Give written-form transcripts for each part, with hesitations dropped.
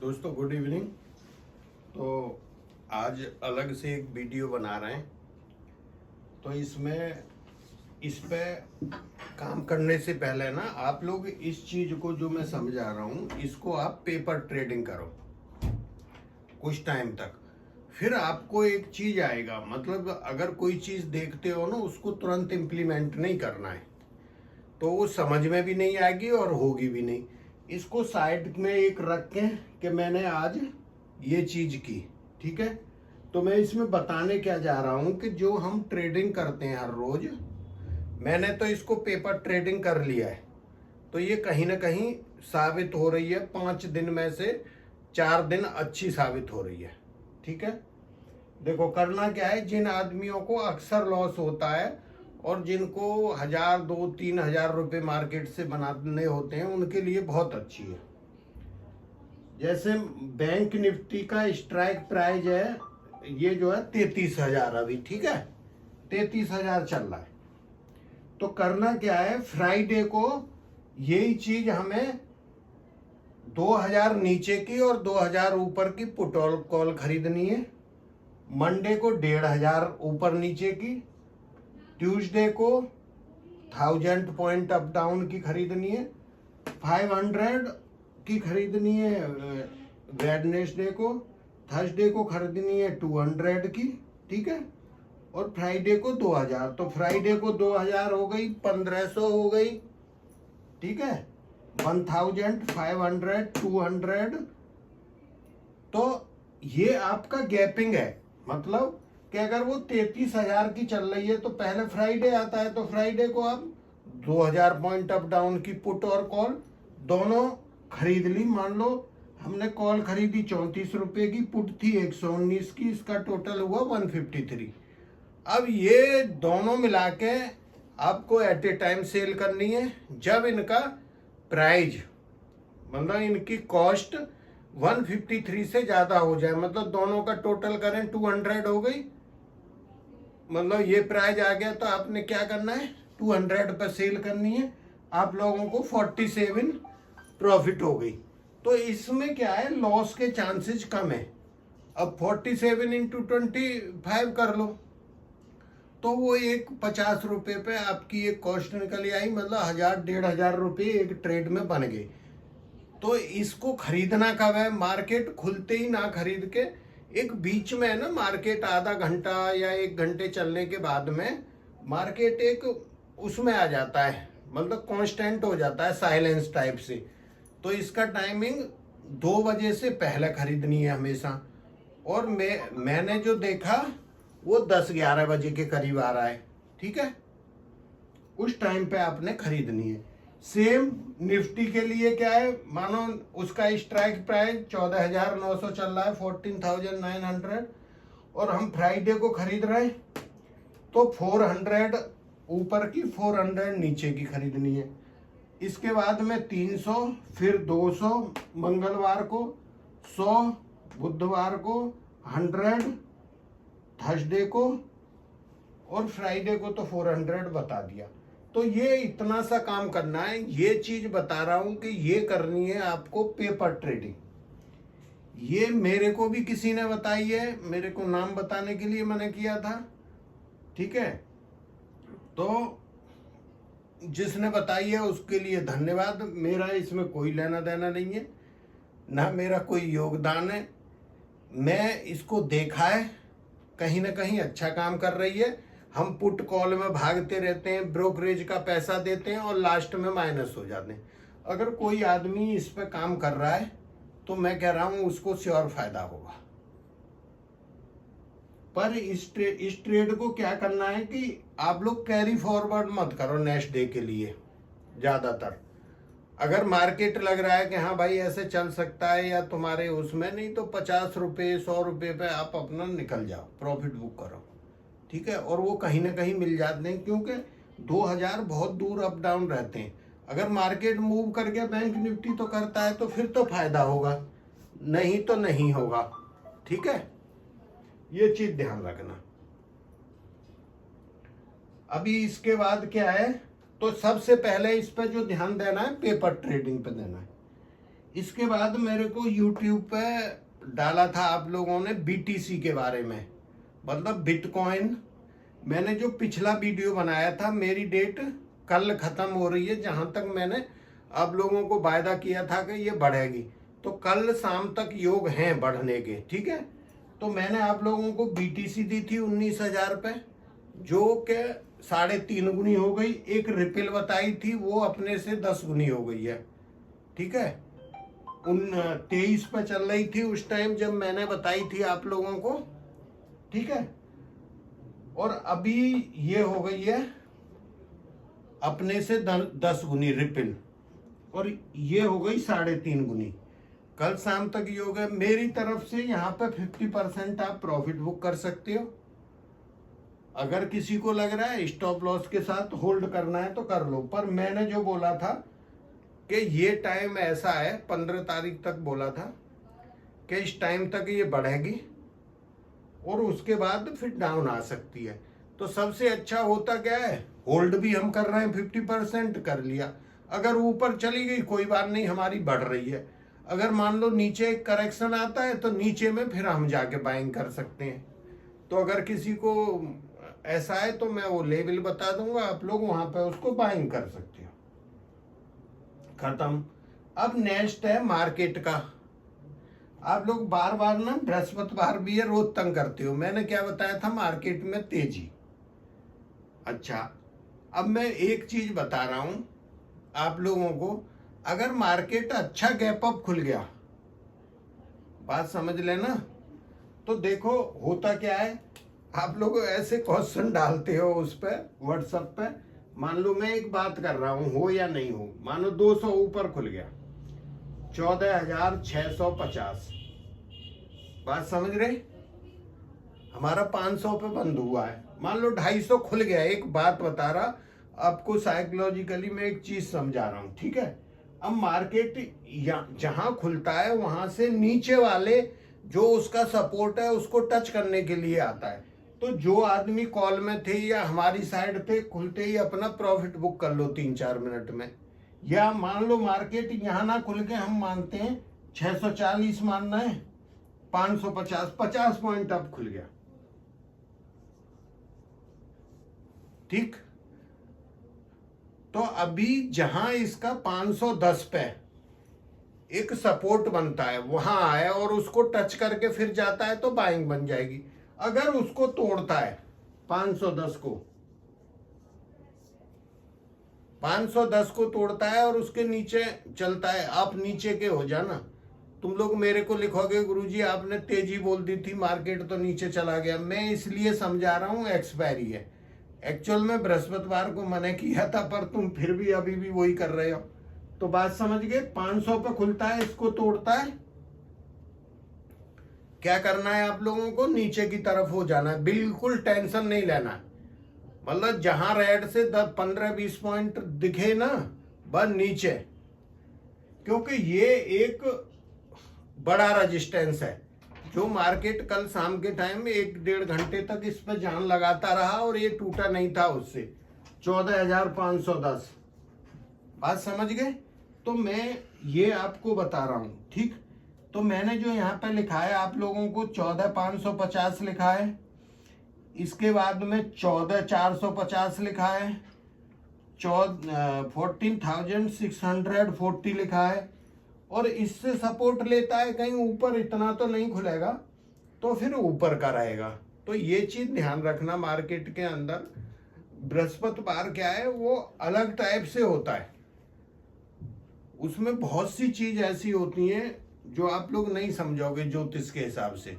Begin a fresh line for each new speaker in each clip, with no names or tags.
दोस्तों good evening. तो आज अलग से एक वीडियो बना रहे हैं। तो इसमें इस पे काम करने से पहले ना आप लोग इस चीज़ को जो मैं समझा रहा हूँ इसको आप पेपर ट्रेडिंग करो कुछ टाइम तक। फिर आपको एक चीज़ आएगा, मतलब अगर कोई चीज़ देखते हो ना उसको तुरंत इम्प्लीमेंट नहीं करना है तो वो समझ में भी नहीं आएगी और होगी भी नहीं। इसको साइड में एक रख के कि मैंने आज ये चीज की, ठीक है। तो मैं इसमें बताने क्या जा रहा हूं कि जो हम ट्रेडिंग करते हैं हर रोज, मैंने तो इसको पेपर ट्रेडिंग कर लिया है। तो ये कहीं ना कहीं साबित हो रही है, 5 दिन में से 4 दिन अच्छी साबित हो रही है, ठीक है। देखो करना क्या है, जिन आदमियों को अक्सर लॉस होता है और जिनको 1,000, 2, 3 हजार रुपए मार्केट से बनाने होते हैं उनके लिए बहुत अच्छी है। जैसे बैंक निफ्टी का स्ट्राइक प्राइस है ये जो है 33,000 अभी, ठीक है, 33,000 चल रहा है। तो करना क्या है, फ्राइडे को यही चीज हमें 2,000 नीचे की और 2,000 ऊपर की पुट और कॉल खरीदनी है। मंडे को 1,500 ऊपर नीचे की, ट्यूसडे को 1,000 पॉइंट अप डाउन की खरीदनी है, 500 की खरीदनी है वेडनेसडे को, थर्सडे को खरीदनी है 200 की, ठीक है, और फ्राइडे को 2,000। तो फ्राइडे को 2,000 हो गई, 1,500 हो गई, ठीक है, 1,000, 500, 200। तो ये आपका गैपिंग है, मतलब कि अगर वो 33,000 की चल रही है तो पहले फ्राइडे आता है, तो फ्राइडे को आप 2,000 पॉइंट अप डाउन की पुट और कॉल दोनों खरीद ली। मान लो हमने कॉल खरीदी 34 रुपए की, पुट थी 119 की, इसका टोटल हुआ 153। अब ये दोनों मिला के आपको एट ए टाइम सेल करनी है जब इनका प्राइज, मतलब इनकी कॉस्ट 153 से ज्यादा हो जाए, मतलब दोनों का टोटल करें 200 हो गई, मतलब ये प्राइस आ गया तो आपने क्या करना है, 200 पर सेल करनी है। आप लोगों को 47 प्रॉफिट हो गई। तो इसमें क्या है, लॉस के चांसेस कम है। अब 47 इंटू 25 कर लो तो वो एक 50 रुपए पे आपकी एक कॉस्ट निकल आई, मतलब 1,000, 1,500 रुपये एक ट्रेड में बन गए। तो इसको खरीदना कब है, मार्केट खुलते ही ना खरीद के एक बीच में है ना, मार्केट आधा घंटा या 1 घंटे चलने के बाद में मार्केट एक उसमें आ जाता है, मतलब कांस्टेंट हो जाता है साइलेंस टाइप से। तो इसका टाइमिंग 2 बजे से पहले खरीदनी है हमेशा। और मैंने जो देखा वो 10-11 बजे के करीब आ रहा है, ठीक है, उस टाइम पे आपने खरीदनी है। सेम निफ्टी के लिए क्या है, मानो उसका स्ट्राइक प्राइस 14,900 चल रहा है, 14,900, और हम फ्राइडे को खरीद रहे हैं तो 400 ऊपर की, 400 नीचे की खरीदनी है। इसके बाद में 300, फिर 200 मंगलवार को, 100 बुधवार को, 100 थर्सडे को, और फ्राइडे को तो 400 बता दिया। तो ये इतना सा काम करना है। ये चीज बता रहा हूं कि ये करनी है आपको पेपर ट्रेडिंग। ये मेरे को भी किसी ने बताई है, मेरे को नाम बताने के लिए मैंने किया था, ठीक है। तो जिसने बताई है उसके लिए धन्यवाद। मेरा इसमें कोई लेना देना नहीं है, ना मेरा कोई योगदान है। मैं इसको देखा है, कहीं ना कहीं अच्छा काम कर रही है। हम पुट कॉल में भागते रहते हैं, ब्रोकरेज का पैसा देते हैं और लास्ट में माइनस हो जाते हैं। अगर कोई आदमी इस पे काम कर रहा है तो मैं कह रहा हूं उसको श्योर फायदा होगा। पर इस ट्रेड को क्या करना है कि आप लोग कैरी फॉरवर्ड मत करो नेक्स्ट डे के लिए। ज्यादातर अगर मार्केट लग रहा है कि हाँ भाई ऐसे चल सकता है या तुम्हारे उसमें, नहीं तो 50 रुपये 100 रुपये पे आप अपना निकल जाओ, प्रॉफिट बुक करो, ठीक है। और वो कहीं ना कहीं मिल जाते हैं क्योंकि 2,000 बहुत दूर अप डाउन रहते हैं। अगर मार्केट मूव कर गया, बैंक निफ्टी तो करता है, तो फिर तो फायदा होगा, नहीं तो नहीं होगा, ठीक है। ये चीज ध्यान रखना। अभी इसके बाद क्या है, तो सबसे पहले इस पर जो ध्यान देना है पेपर ट्रेडिंग पे देना है। इसके बाद मेरे को YouTube पे डाला था आप लोगों ने BTC के बारे में, मतलब बिटकॉइन। मैंने जो पिछला वीडियो बनाया था, मेरी डेट कल ख़त्म हो रही है, जहां तक मैंने आप लोगों को वायदा किया था कि ये बढ़ेगी, तो कल शाम तक योग हैं बढ़ने के, ठीक है। तो मैंने आप लोगों को BTC दी थी 19,000 पे, जो कि 3.5 गुनी हो गई। एक रिपिल बताई थी, वो अपने से 10 गुनी हो गई है, ठीक है। 23 पे चल रही थी उस टाइम जब मैंने बताई थी आप लोगों को, ठीक है। और अभी ये हो गई है अपने से 10 गुनी रिपिल, और ये हो गई 3.5 गुनी। कल शाम तक ये हो गया। मेरी तरफ से यहाँ पे 50% आप प्रॉफिट बुक कर सकते हो। अगर किसी को लग रहा है स्टॉप लॉस के साथ होल्ड करना है तो कर लो, पर मैंने जो बोला था कि ये टाइम ऐसा है, 15 तारीख तक बोला था कि इस टाइम तक ये बढ़ेगी और उसके बाद फिर डाउन आ सकती है। तो सबसे अच्छा होता क्या है, होल्ड भी हम कर रहे हैं, 50% कर लिया। अगर ऊपर चली गई कोई बात नहीं, हमारी बढ़ रही है। अगर मान लो नीचे एक करेक्शन आता है तो नीचे में फिर हम जाके बाइंग कर सकते हैं। तो अगर किसी को ऐसा है तो मैं वो लेवल बता दूंगा, आप लोग वहां पे उसको बाइंग कर सकते हो। खत्म। अब नेक्स्ट है मार्केट का। आप लोग बार बार ना बृहस्पतिवार भी है रोज तंग करते हो। मैंने क्या बताया था, मार्केट में तेजी। अच्छा, अब मैं एक चीज बता रहा हूं आप लोगों को, अगर मार्केट अच्छा गैप अप खुल गया, बात समझ लेना, तो देखो होता क्या है। आप लोग ऐसे क्वेश्चन डालते हो उस पर व्हाट्सएप पे, मान लो मैं एक बात कर रहा हूं, हो या नहीं हो, मानो 200 ऊपर खुल गया, 14,650, बात समझ रहे। हमारा 500 पे बंद हुआ है, मान लो 250 खुल गया। एक बात बता रहा आपको, साइकोलॉजिकली मैं एक चीज समझा रहा हूं, ठीक है। अब मार्केट जहां खुलता है वहां से नीचे वाले जो उसका सपोर्ट है उसको टच करने के लिए आता है। तो जो आदमी कॉल में थे या हमारी साइड पे, खुलते ही अपना प्रॉफिट बुक कर लो 3-4 मिनट में। या मान लो मार्केट यहां ना खुल के, हम मानते हैं 640 मानना है, 550 पॉइंट अब खुल गया, ठीक। तो अभी जहां इसका 510 पे एक सपोर्ट बनता है, वहां आए और उसको टच करके फिर जाता है तो बाइंग बन जाएगी। अगर उसको तोड़ता है 510 को, 510 को तोड़ता है और उसके नीचे चलता है, आप नीचे के हो जाना। तुम लोग मेरे को लिखोगे गुरुजी आपने तेजी बोल दी थी, मार्केट तो नीचे चला गया। मैं इसलिए समझा रहा हूं एक्सपायरी है। एक्चुअल में बृहस्पतिवार को मना किया था, पर तुम फिर भी अभी भी वही कर रहे हो। तो बात समझ गए। 500 पे खुलता है, इसको तोड़ता है, क्या करना है आप लोगों को, नीचे की तरफ हो जाना है, बिल्कुल टेंशन नहीं लेना। मतलब जहां रेड से 10-15-20 पॉइंट दिखे ना, बस नीचे, क्योंकि ये एक बड़ा रेजिस्टेंस है जो मार्केट कल शाम के टाइम में 1-1.5 घंटे तक इस पर जान लगाता रहा और ये टूटा नहीं था उससे, 14,510। बात समझ गए। तो मैं ये आपको बता रहा हूं, ठीक। तो मैंने जो यहाँ पे लिखा है आप लोगों को 14,550 लिखा है, इसके बाद में 14,450 लिखा है, 14,640 लिखा है, और इससे सपोर्ट लेता है कहीं ऊपर, इतना तो नहीं खुलेगा तो फिर ऊपर का रहेगा। तो ये चीज ध्यान रखना, मार्केट के अंदर बृहस्पतिवार क्या है, वो अलग टाइप से होता है। उसमें बहुत सी चीज ऐसी होती हैं जो आप लोग नहीं समझोगे ज्योतिष के हिसाब से,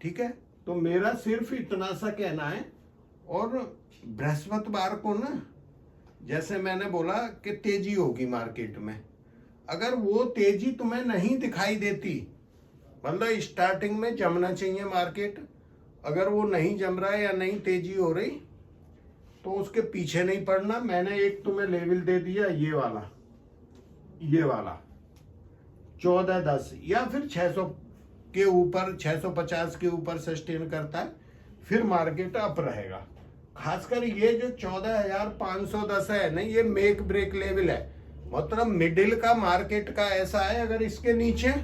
ठीक है। तो मेरा सिर्फ इतना सा कहना है। और बृहस्पतिवार को ना, जैसे मैंने बोला कि तेजी होगी मार्केट में, अगर वो तेजी तुम्हें नहीं दिखाई देती, मतलब स्टार्टिंग में जमना चाहिए मार्केट, अगर वो नहीं जम रहा है या नहीं तेजी हो रही तो उसके पीछे नहीं पड़ना। मैंने एक तुम्हें लेवल दे दिया, ये वाला 1410, या फिर 600 के ऊपर, 650 के ऊपर सस्टेन करता है, फिर मार्केट अप रहेगा। खासकर ये जो 14,510 है ना, ये मेक ब्रेक लेवल है। मतलब मिडिल का मार्केट का ऐसा है, अगर इसके नीचे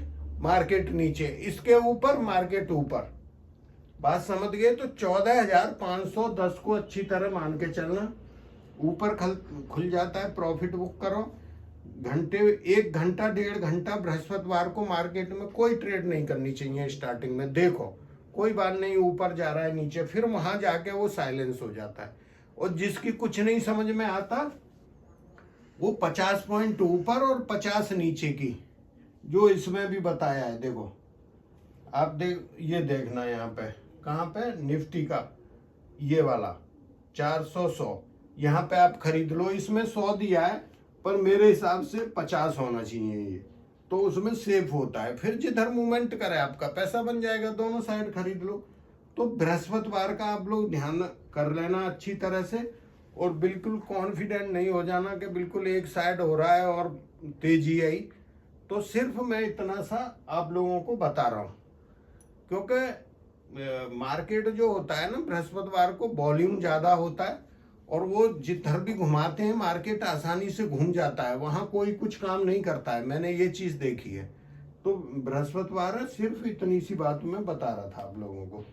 मार्केट नीचे, इसके ऊपर मार्केट ऊपर, बात समझ गए। तो 14,510 को अच्छी तरह मान के चलना। ऊपर खुल जाता है, प्रॉफिट बुक करो। घंटे 1 घंटा 1.5 घंटा बृहस्पतिवार को मार्केट में कोई ट्रेड नहीं करनी चाहिए। स्टार्टिंग में देखो कोई बात नहीं, ऊपर जा रहा है नीचे, फिर वहां जाके वो साइलेंस हो जाता है। और जिसकी कुछ नहीं समझ में आता वो 50 पॉइंट ऊपर और 50 नीचे की, जो इसमें भी बताया है, देखो आप ये देखना यहाँ पे, कहाँ पे, निफ्टी का ये वाला 400 यहाँ पे आप खरीद लो। इसमें 100 दिया है, पर मेरे हिसाब से 50 होना चाहिए ये, तो उसमें सेफ होता है। फिर जिधर मूवमेंट करे आपका पैसा बन जाएगा, दोनों साइड खरीद लो। तो बृहस्पतिवार का आप लोग ध्यान कर लेना अच्छी तरह से, और बिल्कुल कॉन्फिडेंट नहीं हो जाना कि बिल्कुल एक साइड हो रहा है और तेजी आई। तो सिर्फ मैं इतना सा आप लोगों को बता रहा हूँ, क्योंकि मार्केट जो होता है ना बृहस्पतिवार को वॉल्यूम ज्यादा होता है, और वो जिधर भी घुमाते हैं मार्केट आसानी से घूम जाता है, वहां कोई कुछ काम नहीं करता है। मैंने ये चीज देखी है। तो बृहस्पतिवार सिर्फ इतनी सी बात मैं बता रहा था आप लोगों को।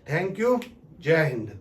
थैंक यू, जय हिंद।